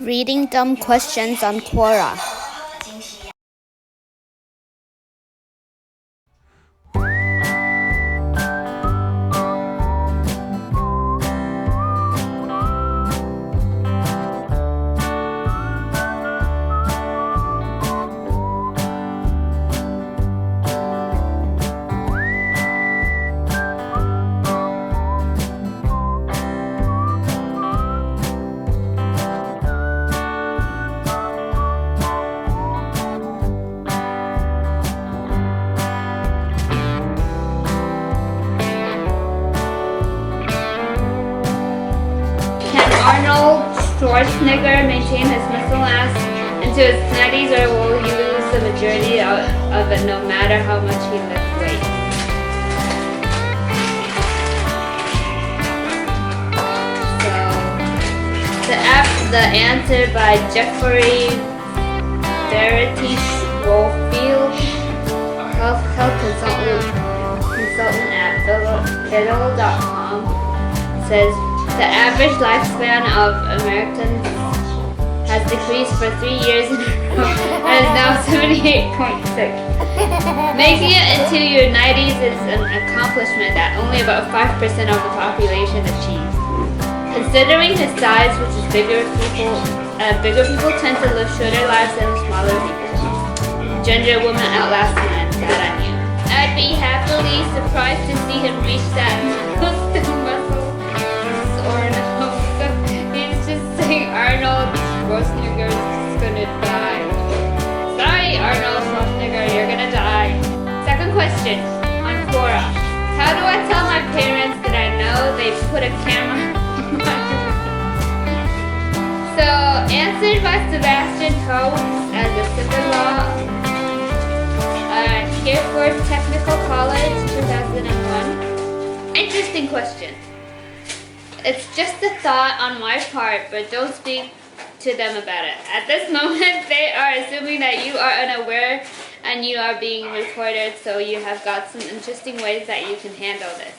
Reading dumb questions on Quora. Arnold Schwarzenegger maintain his muscle mass into his 90s, or will he lose the majority of it no matter how much he lifts weight? So, the answer by Jeffrey Verity Schofield, health consultant at Fiddle.com, says the average lifespan of Americans has decreased for 3 years in a row and is now 78.6. Making it into your 90s is an accomplishment that only about 5% of the population achieves. Considering his size, which is bigger people tend to live shorter lives than smaller people. Gender women outlast men, that I knew. I'd be happily surprised to see him reach that muscle. Or no, he's just saying Arnold Schwarzenegger is gonna die. Sorry, Arnold Schwarzenegger, you're gonna die. Second question on Quora. How do I tell my parents that I know they put a camera in my room? So, answered by Sebastian Coe as a civil law. Here for Technical College, 2001. Interesting question. It's just a thought on my part, but don't speak to them about it. At this moment, they are assuming that you are unaware and you are being recorded, so you have got some interesting ways that you can handle this.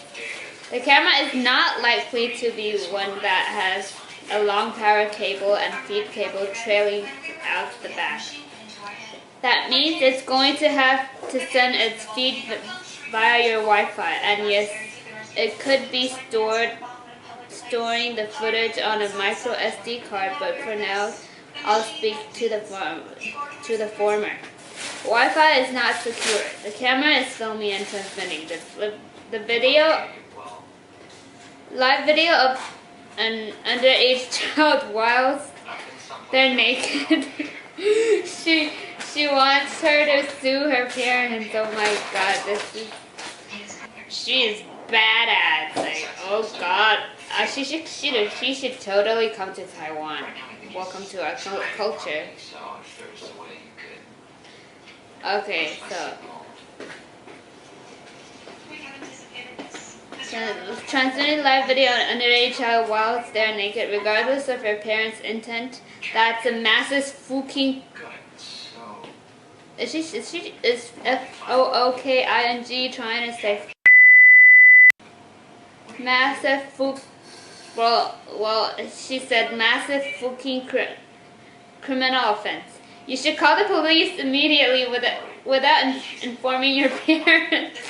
The camera is not likely to be one that has a long power cable and feed cable trailing out the back. That means it's going to have to send its feed via your Wi-Fi, and yes, it could be storing the footage on a micro SD card, but for now, I'll speak to the former. Wi-Fi is not secure. The camera is filming and transmitting. The live video of an underage child whilst they're naked. She wants her to sue her parents. Oh my god, she is badass. Like, oh god. She should totally come to Taiwan. Welcome to our culture. Okay, so transmitting live video on underage child whilst they're naked, regardless of your parents' intent. That's a massive fucking. Is FOOKING trying to say massive fuck? Well, she said massive fucking criminal offense. You should call the police immediately without informing your parents.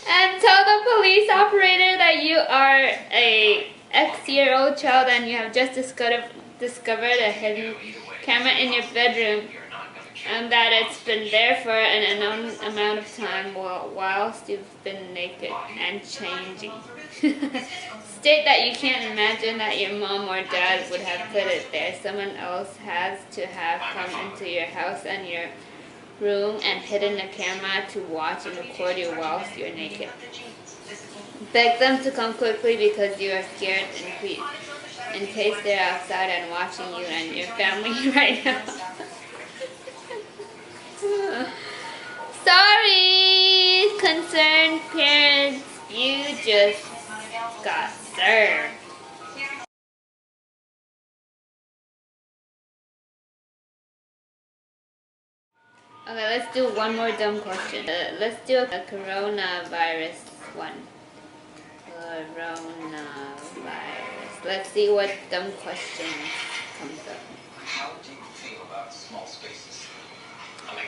And tell the police operator that you are a X-year-old child and you have just discovered a hidden camera in your bedroom, and that it's been there for an unknown amount of time whilst you've been naked and changing. State that you can't imagine that your mom or dad would have put it there. Someone else has to have come into your house and your room and hidden the camera to watch and record you whilst you're naked. Beg them to come quickly because you are scared in case they're outside and watching you and your family right now. Sorry, concerned parents, you just got served. Okay, let's do one more dumb question. Let's do a coronavirus one. Coronavirus. Let's see what dumb question comes up. How do you feel about small spaces?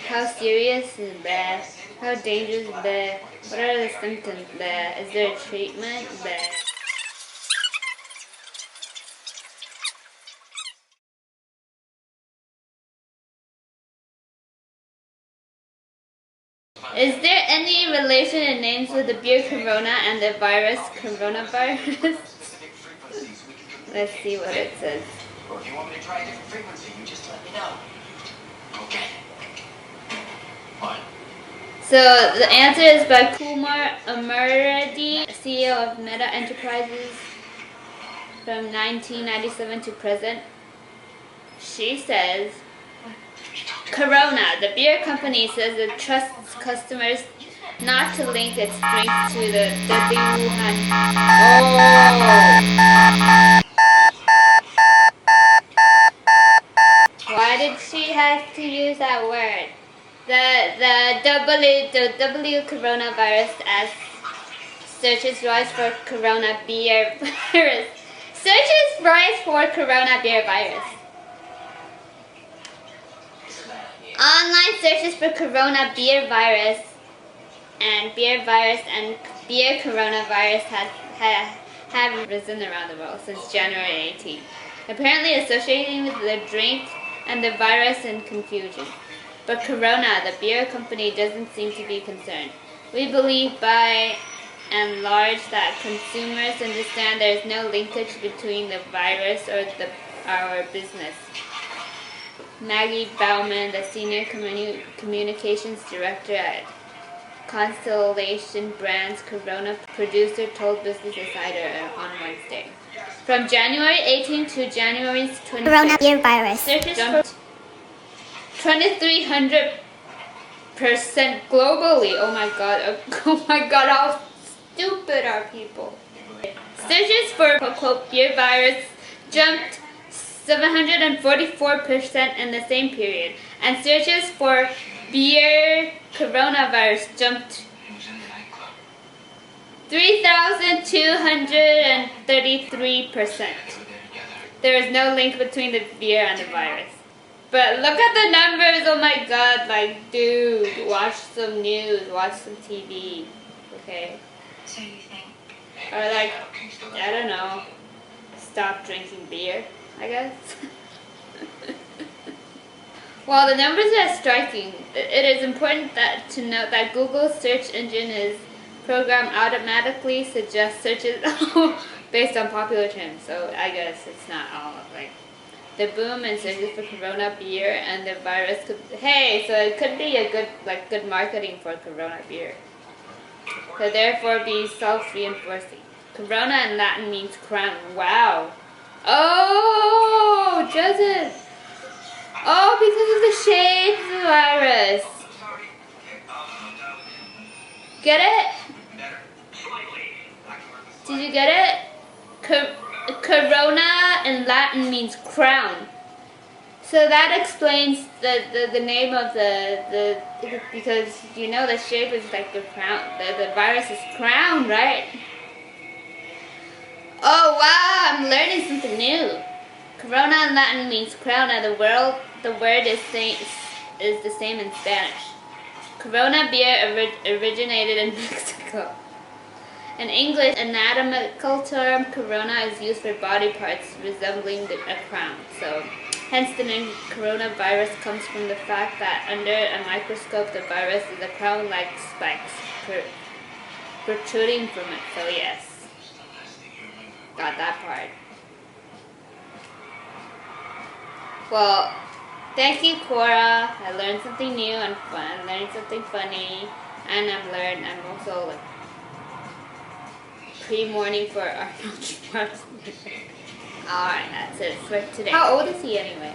How serious is bad? How dangerous is bad? What are the symptoms bad? Is there a treatment bad? Is there any relation in names with the beer Corona and the virus coronavirus? Let's see what it says. Or if you want me to try a different frequency, you just let me know. Okay. Fine. So the answer is by Kumar Amaradi, CEO of Meta Enterprises from 1997 to present. She says, Corona, the beer company, says it trusts customers not to link its drink to the Wuhan. Why did she have to use that word? The W coronavirus as searches rise for corona beer virus. Searches rise for corona beer virus. Online searches for corona beer virus and beer coronavirus have risen around the world since January 18, apparently associating with the drink and the virus and confusion. But Corona, the beer company, doesn't seem to be concerned. We believe by and large that consumers understand there is no linkage between the virus or our business. Maggie Bauman, the Senior Communications Director at Constellation Brands Corona producer, told Business Insider on Wednesday. From January 18 to January 26, Corona beer virus searches jumped 2,300% globally. Oh my god, how stupid are people? Searches for quote beer virus jumped 744% in the same period, and searches for beer coronavirus jumped 3,233%. There is no link between the beer and the virus. But look at the numbers, oh my god, like, dude, watch some news, watch some TV, okay? So you think? Or like, I don't know, stop drinking beer, I guess. While the numbers are striking, it is important to note that Google's search engine is programmed automatically suggests searches based on popular terms, so I guess it's not all like the boom in searches for Corona beer and the virus could, hey, so it could be a good marketing for Corona beer. Could therefore be self-reinforcing. Corona in Latin means crown. Wow. Oh, does it? Oh, because of the shade of the virus. Get it? Did you get it? Corona in Latin means crown. So that explains the name of the because you know the shape is like the crown. The virus is crown, right? Oh wow, I'm learning something new. Corona in Latin means crown, and the word is the same in Spanish. Corona beer originated in Mexico. In English, anatomical term corona is used for body parts resembling a crown. So, hence the name coronavirus comes from the fact that under a microscope the virus is a crown-like spikes protruding from it. So yes, got that part. Well, thank you, Quora. I learned something new and fun. Learned something funny, and I'm also like pre-morning for Arnold Schwarzenegger. Alright, that's it for today. How old is he anyway?